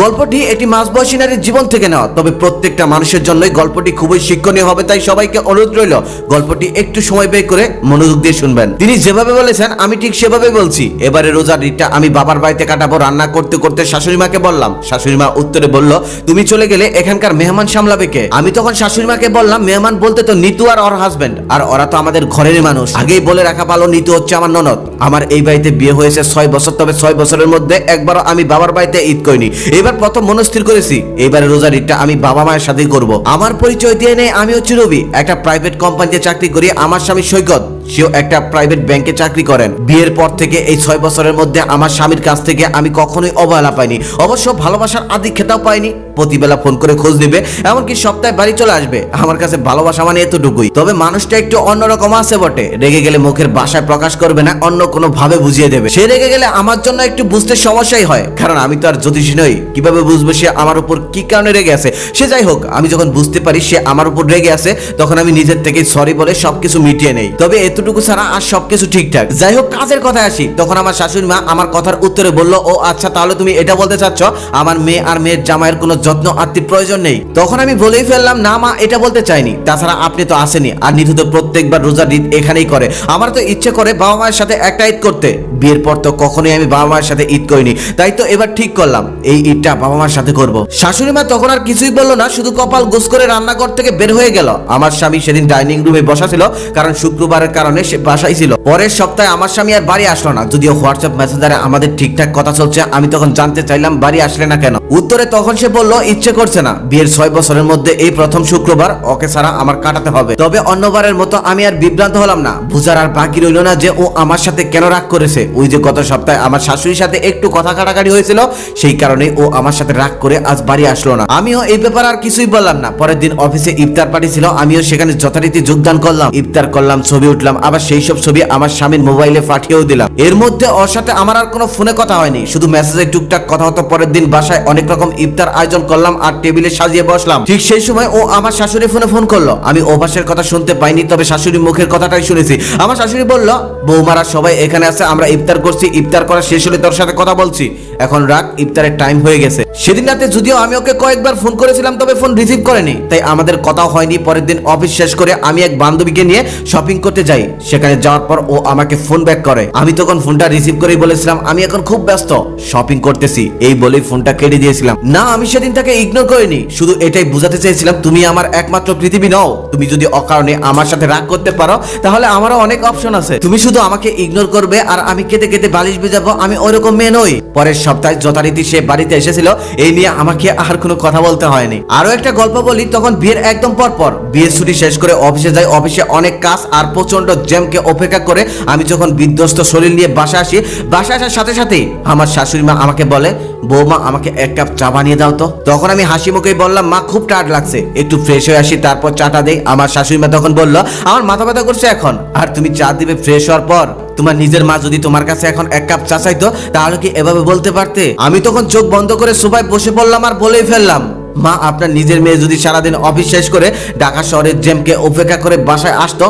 গল্পটি একটি মাঝবয়সী নারীর জীবন থেকে নেওয়া, তবে প্রত্যেকটা মানুষের জন্যই গল্পটি খুবই শিক্ষণীয় হবে। তাই সবাইকে অনুরোধ রইল গল্পটি একটু সময় ব্যয় করে মনোযোগ দিয়ে শুনবেন। তিনি যেভাবে বলেছেন আমি ঠিক সেভাবে বলছি। এবারে রোজার ঈদটা আমি বাবার বাড়িতে কাটাবো। রান্না করতে করতে শাশুড়ি মাকে বললাম, শাশুড়ি মা উত্তরে বলল, তুমি চলে গেলে এখানকার মেহমান সামলাবে কে? আমি তখন শাশুড়ি মাকে বললাম, মেহমান বলতে তো নিতু আর ওর হাজবেন্ড, আর ওরা তো আমাদের ঘরেরই মানুষ। আগেই বলে রাখা ভালো, নিতু হচ্ছে আমার ননদ। আমার এই বাড়িতে বিয়ে হয়েছে 6 বছর, তবে 6 বছরের মধ্যে একবারও আমি বাবার বাড়িতে ঈদ করিনি। এবার প্রথম মনস্থির করেছি এবারে রোজার ঈদটা আমি বাবা মায়ের সাথেই করব। আমার পরিচয় দিয়ে নেই, আমি হচ্ছে রবি, একটা প্রাইভেট কোম্পানিতে চাকরি করি। আমার স্বামী সৈকত, সেও একটা প্রাইভেট ব্যাংকে চাকরি করেন। বিয়ের পর থেকে এই 6 বছরের মধ্যে আমার স্বামীর কাছ থেকে আমি কখনোই অবহেলা পাইনি, অবশ্য ভালোবাসার আদি খেতাও পাইনি। প্রতিবেলা ফোন করে খোঁজ নেবে, এমনকি সপ্তাহে বাড়ি চলে আসবে। আমার কাছে ভালোবাসা মানে এতটুকুই। তবে মানুষটা একটু অন্যরকম আছে বটে। রেগে গেলে মুখের ভাষায় প্রকাশ করবে না, অন্য কোনো ভাবে বুঝিয়ে দেবে। সে রেগে গেলে আমার জন্য একটু বুঝতে সমস্যাই হয়, কারণ আমি তো আর জ্যোতিষী নই। কিভাবে বুঝবো সে আমার উপর কি কারণে রেগে আছে? সে যাই হোক, আমি যখন বুঝতে পারি সে আমার উপর রেগে আছে, তখন আমি নিজের থেকে সরি বলে সবকিছু মিটিয়ে নেই। তবে এতটুকু ছাড়া আর সবকিছু ঠিকঠাক। যাই হোক, কাজের কথায় আসি। তখন আমার শাশুড়ি মা আমার কথার উত্তরে বলল, ও আচ্ছা, তাহলে তুমি এটা বলতে চাচ্ছ আমার মেয়ে আর মেয়ের জামাইয়ের কোনো যত্ন আত্মীর প্রয়োজন নেই? তখন আমি বলেই ফেললাম, না মা, এটা বলতে চাইনি। তাছাড়া আপনি তো আসেনি, আর নিতু তো প্রত্যেকবার রোজার ঈদ এখানেই করে। আমার তো ইচ্ছে করে বাবা মায়ের সাথে একটা ঈদ করতে। বিয়ের পর তো কখনোই আমি বাবা মায়ের সাথে ঈদ করিনি, তাই তো এবার ঠিক করলাম এই ঈদটা বাবা মার সাথে করব। শাশুড়ি মা তখন আর কিছুই বললো না, শুধু কপাল গোস করে রান্নাঘর থেকে বের হয়ে গেল। আমার স্বামী সেদিন ডাইনিং রুমে বসা ছিল, কারণ শুক্রবারের কারণে সে বাসায় ছিল। পরের সপ্তাহে আমার স্বামী আর বাড়ি আসলো না, যদিও হোয়াটসঅ্যাপ মেসেঞ্জারে আমাদের ঠিকঠাক কথা চলছে। আমি তখন জানতে চাইলাম বাড়ি আসলে না কেন? উত্তরে তখন সে বলল, ইচ্ছে করছে না। বিয়ের 6 বছরের মধ্যে এই প্রথম শুক্রবার ওকে ছাড়া আমার কাটাতে হবে। তবে অন্যবারের মতো আমি আর বিভ্রান্ত হলাম না। বুঝার আর বাকি রইল না যে ও আমার সাথে কেন রাগ করেছে। ওই যে গত সপ্তাহে আমার শাশুড়ির সাথে একটু কথা কাটাকাটি হয়েছিল, সেই কারণে ও আমার সাথে রাগ করে আজ বাড়ি আসলো না। আমিও এই ব্যাপারে আর কিছুই বললাম না। পরের দিন অফিসে ইফতার পার্টি ছিল, আমিও সেখানে যথারীতি যোগদান করলাম। ইফতার করলাম, ছবি উঠলাম, আবার সেই সব ছবি আমার স্বামীর মোবাইলে পাঠিয়েও দিলাম। এর মধ্যে ওর সাথে আমার আর কোনো ফোনে কথা হয়নি, শুধু মেসেজে টুকটাক কথা হতো। পরের দিন বাসায় অনেক রকম ইফতার আয়োজন করলাম আর টেবিলে সাজিয়ে বসলাম। ঠিক সেই সময় ও আমার শাশুড়ি ফোন করলো। আমি অভ্যাসের কথা শুনতে পাইনি, তবে শাশুড়ির মুখের কথাটাই শুনেছি। আমার শাশুড়ি বলল, বৌমারা সবাই এখানে আছে, আমরা ইফতার করছি, ইফতার করা শেষ হলে তোর সাথে কথা বলছি। এখন রাখ, ইফতারের টাইম হয়ে গেছে। সেদিন রাতে যদিও আমি ওকে কয়েকবার ফোন করেছিলাম, তবে ফোন রিসিভ করেনি, তাই আমাদের কথাও হয়নি। পরের দিন অফিস শেষ করে আমি এক বান্ধবীকে নিয়ে শপিং করতে যাই। সেখানে যাওয়ার পর ও আমাকে ফোন ব্যাক করে। আমি তখন ফোনটা রিসিভ করেই বলেছিলাম, আমি এখন খুব ব্যস্ত, শপিং করতেছি, এই বলেই ফোনটা কেটে দিয়েছিলাম। না, আমি সেদিন তাকে ইগনোর করিনি, শুধু এটাই বোঝাতে চেয়েছিলাম তুমি আমার একমাত্র পৃথিবী নও। তুমি যদি অকারণে আমার সাথে রাগ করতে পারো, তাহলে আমারও অনেক অপশন আছে। তুমি শুধু আমাকে ইগনোর করবে আর আমি কেটে কেটে বালিশ বেজাবো, আমি ওইরকম মেয়ে নই। পরের সপ্তাহে যথারীতি সে বাড়িতে এসেছিল, এই নিয়ে আমাকে আর কোনো কথা বলতে হয়নি। আরো একটা গল্প বলি, তখন বিয়ের একদম পর বিয়ের ছুটি শেষ করে অফিসে যাই। অফিসে অনেক কাজ আর প্রচন্ড জ্যামকে অপেক্ষা করে আমি যখন বিধ্বস্ত শরীর নিয়ে বাসা আসি, বাসা আসার সাথে সাথেই আমার শাশুড়ি মা আমাকে বলে, বৌমা আমাকে 1 কাপ চা বানিয়ে দাও তো। তখন আমি হাসি মুখেই বললাম, মা খুব টায়ার্ড লাগছে, একটু ফ্রেশ হয়ে আসি, তারপর চাটা দেই। আমার শাশুড়ি মা তখন বলল, আমার মাথা ব্যথা করছে এখন, আর তুমি চা দিবে ফ্রেশ হওয়ার পর? তোমার নিজের মা যদি তোমার কাছে এখন 1 কাপ চা চাইতো, তাহলে কি এভাবে বলতে পারতে? আমি তখন চোখ বন্ধ করে সোফায় বসে পড়লাম আর বলেই ফেললাম, মা আপনার নিজের মেয়ে যদি সারাদিন অফিস শেষ করে ঢাকা শহরের জ্যামকে উপেক্ষা করে বাসায় আসতো,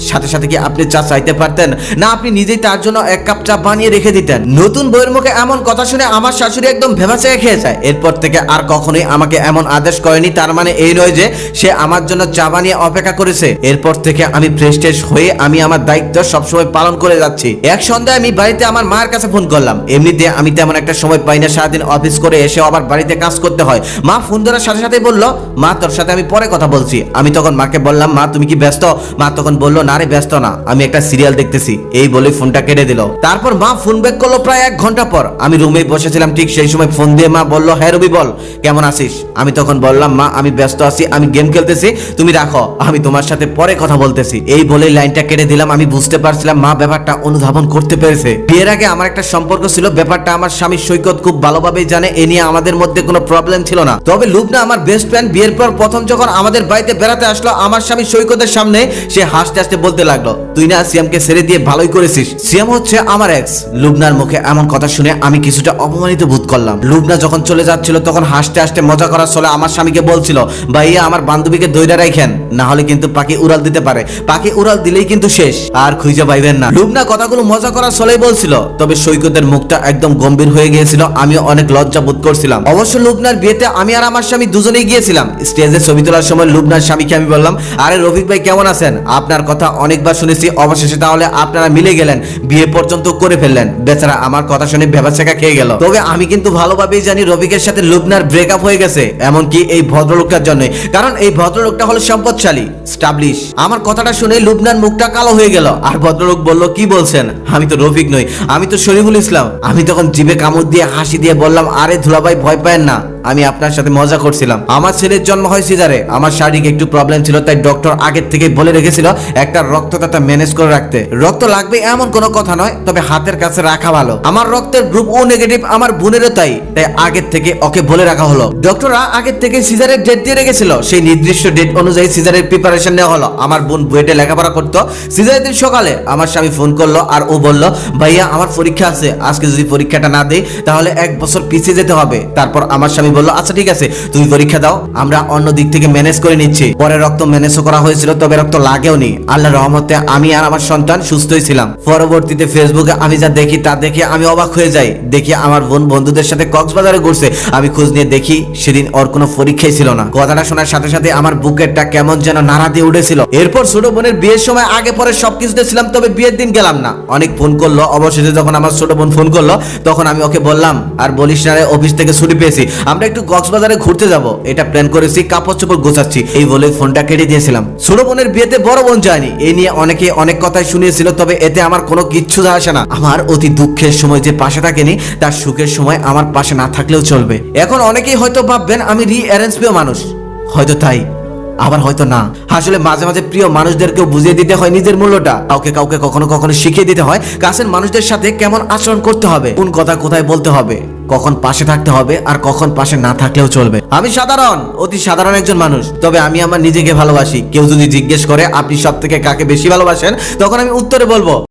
সাথে সাথে কি আপনি চা চাইতে পারতেন না? আপনি নিজেই তার জন্য 1 কাপ চা বানিয়ে রেখে দিতেন। নতুন বউয়ের মুখে এমন কথা শুনে আমার শাশুড়ি একদম ভেবাচেয়ে খেয়ে যায়। এরপর থেকে আর কখনোই আমাকে এমন আদেশ করেনি। তার মানে এই নয় যে সে আমার জন্য চা বানিয়ে অপেক্ষা করেছে। এরপর থেকে আমি ফ্রেশ ট্রেশ হয়ে আমি আমার দায়িত্ব সবসময় পালন করে যাচ্ছি। এক সন্ধ্যায় আমি বাড়িতে আমার মায়ের কাছে ফোন করলাম। এমনিতে আমি তেমন একটা সময় পাই না, সারাদিন অফিস করে এসে আবার বাড়িতে কাজ করতে হয়। মা ফোন ধরার সাথে সাথে বলল, মা তোর সাথে আমি পরে কথা বলছি। আমি তখন মাকে বললাম, মা তুমি কি ব্যস্ত? মা তখন বলল, না রে ব্যস্ত না, আমি একটা সিরিয়াল দেখতেছি, এই বলে ফোনটা কেটে দিল। তারপর মা ফোন ব্যাক করলো প্রায় 1 ঘন্টা পর। আমি রুমে বসেছিলাম, ঠিক সেই সময় ফোন দিয়ে মা বলল, হ্যাঁ রবি বল, কেমন আছিস? আমি তখন বললাম, মা আমি ব্যস্ত আছি, আমি গেম খেলতেছি, তুমি রাখো, আমি তোমার সাথে পরে কথা বলতেছি, এই বলে লাইনটা কেটে দিলাম। আমি বুঝতে পারছিলাম মা ব্যাপারটা অনুধাবন করতে পেরেছে। বিয়ের আগে আমার একটা সম্পর্ক ছিল, ব্যাপারটা আমার স্বামী সৈকত খুব ভালোভাবেই জানে, এ নিয়ে আমাদের মধ্যে কোনো প্রবলেম ছিল না। তবে লুবনা আমার বেস্ট ফ্রেন্ড, বিয়ের পর প্রথম যখন আমাদের বাড়িতে বেড়াতে আসলো, আমার স্বামী সৈকতের সামনে সে হাসতে হাসতে হাসতে বলতে লাগলো, তুই না সিয়ামকে ছেড়ে দিয়ে ভালোই করেছিস। সিয়াম হচ্ছে আমার এক্স। লুবনার মুখে এমন কথা শুনে আমি কিছুটা অপমানিত বোধ করলাম। লুবনা যখন চলে যাচ্ছিল তখন হাসতে হাসতে মজা করার ছলে আমার স্বামীকে বলছিল, ভাইয়া আমার বান্ধবীকে দইরা রাখেন, না হলে কিন্তু পাখি উড়াল দিতে পারে, পাখি উড়াল দিলেই কিন্তু শেষ, আর খুঁজে পাইবেন না। লুবনা কথাগুলো মজা করার ছলেই বলছিল, তবে সৈকতের মুখটা একদম গম্ভীর হয়ে গিয়েছিল। আমিও অনেক লজ্জা বোধ করছিলাম। অবশ্য লুবনার বিয়েতে আমি আর আমার স্বামী দুজনেই গিয়েছিলাম। স্টেজে ছবি তোলার সময় লুবনার স্বামীকে আমি বললাম, আরে রফিক ভাই কেমন আছেন, আপনার কথা অনেকবার শুনেছি, অবশেষে তাহলে আপনারা মিলে গেলেন, বিয়ে পর্যন্ত করে ফেললেন। বেচারা আমার কথা শুনে ভেবাচেকা খেয়ে গেল। তবে আমি কিন্তু ভালোভাবেই জানি রফিকের সাথে লুবনার ব্রেকআপ হয়ে গেছে, এমনকি এই ভদ্রলোকটার জন্য, কারণ এই ভদ্রলোকটা হলো সম্পদশালী, স্টাবলিশ। আমার কথাটা শুনে লুবনার মুখটা কালো হয়ে গেল। আর ভদ্রলোক বলল, কি বলছেন, আমি তো রফিক নই, আমি তো শরীফুল ইসলাম। আমি তখন জিভে কামড় দিয়ে হাসি দিয়ে বললাম, আরে দুলাভাই ভয় পায়েন না, আমি আপনার সাথে মজা করছিলাম। আমার ছেলের জন্ম হয় সিজারে, আমার শারীরিক একটু প্রবলেম ছিল, তাই ডক্টর আগের থেকে বলে রেখেছিল একটা রক্তদাতা ম্যানেজ করে রাখতে। রক্ত লাগবে এমন কোনো কথা নয়, তবে হাতের কাছে রাখা ভালো। আমার রক্তের গ্রুপ ও নেগেটিভ, আমার বোনেরও তাই আগের থেকে ওকে বলে রাখা হলো। ডক্টররা আগের থেকে সিজারের ডেট দিয়ে রেখেছিল, সেই নির্দিষ্ট ডেট অনুযায়ী সিজারের প্রিপারেশন নেওয়া হলো। আমার বোন বুয়েটে লেখাপড়া করতো। সিজারের দিন সকালে আমার স্বামী ফোন করলো, আর ও বলল, ভাইয়া আমার পরীক্ষা আছে, আজকে যদি পরীক্ষাটা না দেই তাহলে 1 বছর পিছিয়ে যেতে হবে। তারপর আমার স্বামী বলল, আচ্ছা ঠিক আছে, তুমি পরীক্ষা দাও, আমরা অন্য দিক থেকে ম্যানেজ করে নিচ্ছি। পরে রক্ত ম্যানেজও করা হয়েছিল, তবে রক্ত লাগেও নি। আল্লাহর রহমতে আমি আর আমার সন্তান সুস্থই ছিলাম। পরবর্তীতে ফেসবুকে আমি যা দেখি তা দেখে আমি অবাক হয়ে যাই। দেখি আমার বোন বন্ধুদের সাথে কক্সবাজারে ঘুরছে। আমি খোঁজ নিয়ে দেখি সেদিন ওর কোনো পরীক্ষাই ছিল না। কথাটা শোনার সাথে সাথে আমার বুকেরটা কেমন যেন নাড়া দিয়ে উঠেছিল। এরপর ছোট বোনের বিয়ের সময় আগে পরে সবকিছুতে ছিলাম, তবে বিয়ের দিন গেলাম না। অনেক ফোন করলো, অবশেষে যখন আমার ছোট বোন ফোন করলো তখন আমি ওকে বললাম, আর বলিস না রে, অফিস থেকে ছুটি পেয়েছি, আমরা একটু কক্সবাজারে ঘুরতে যাব, এটা প্ল্যান করেছি, কাপড় চোপড় গোছাচ্ছি, এই বলে ফোনটা কেটে দিয়েছিলাম। ছোট বোনের বিয়েতে বড় বোন যায়নি, এই নিয়ে অনেকে অনেক কথাই শুনিয়েছিল, তবে এতে আমার কোনো কিচ্ছু যায় আসে না। আমার অতি দুঃখের সময় যে পাশে থাকেনি, তার সুখের সময় আমার পাশে না থাকলেও চলবে। এখন অনেকেই হয়তো ভাববেন আমি রি-অ্যারেঞ্জ প্রিয় মানুষ, হয়তো তাই, আবার হয়তো না। আসলে মাঝে মাঝে প্রিয় মানুষদেরকেও বুঝিয়ে দিতে হয় নিজের মূল্যটা। কাউকে কাউকে কখনো কখনো শিখিয়ে দিতে হয় কাছের মানুষদের সাথে কেমন আচরণ করতে হবে, কোন কথা কোথায় বলতে হবে, কখন পাশে থাকতে হবে আর কখন পাশে না থাকলেও চলবে। আমি সাধারণ, অতি সাধারণ একজন মানুষ, তবে আমি আমার নিজেকে ভালোবাসি। কেউ যদি জিজ্ঞেস করে আপনি সব থেকে কাকে বেশি ভালোবাসেন, তখন আমি উত্তরে বলবো